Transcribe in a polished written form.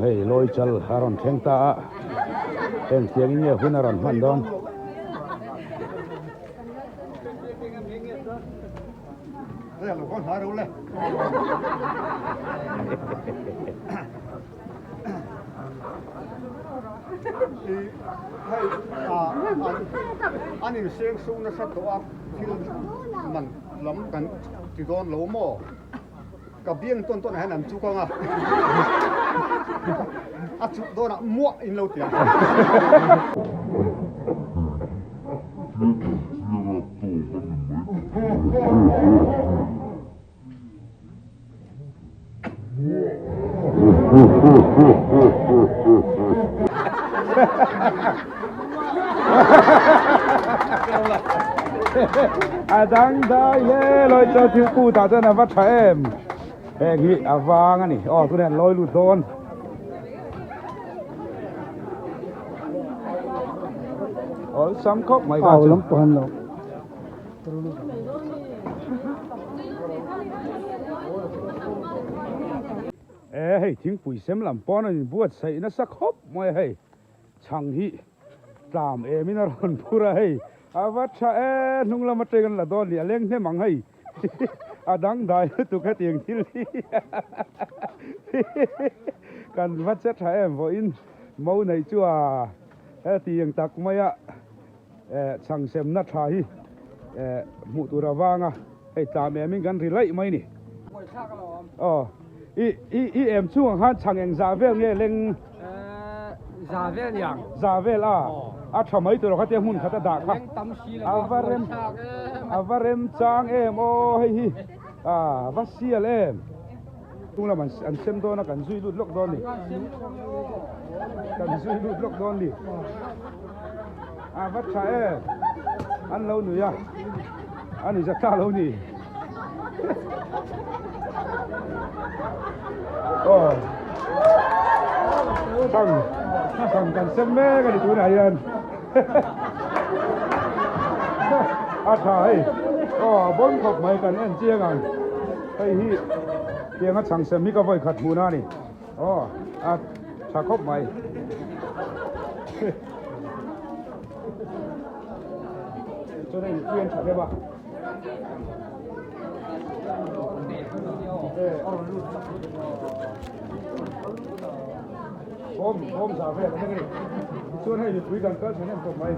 hei loi chal haron theng ta heng tiang in ye hun aron man don đây là con phá đâu này anh em xem xuống nó sát tổ áp phim mình lắm cần chỉ còn lỗ mỏ cả biên tuần hay nằm chú con à à chú đó là mua in lâu tiền đang đây ye loi cho thiếu cu ta cho nó vắt phải em nghĩ vàng anh này tôi đèn loi lụt đôn sắm khóc mày vào lắm toàn rồi hey tiếng quỷ xem làm pon này buat say nó sắc khóc mày hey chẳng hi làm em nó còn pura hey vắt phải nung làm cái là đôn liền lên thế măng hey đang đại tụ cái tiếng thiên lý cần vắt chết phải em vội in mẫu này chưa tiếng tắc mày chẳng xem nát hay mụ tụ ra vang hey tam em mình gần relate mày nè em chuông han chẳng em giả về nghe lên giả về nhàng giả về là thầm mấy tụi nó có tiếng hun khát đạc ha avarem chang em hey vasil em tung là mình ăn xem đó nó cần duy lụt lốc đó đi cần duy lụt lốc đó đi vắt trái em ăn lâu nữa ăn thì chắc ta lâu nhỉ thằng cần xem mê cái tụi này anh trời bốn khóc mày cần ăn chiên à hay hi chiên chẳng xem mi có vơi khát mù na nè chả khóc mày cho nên khuyên chả đấy bà hôm giả về cái này xuân hay quý cần cỡ cho nên khóc mày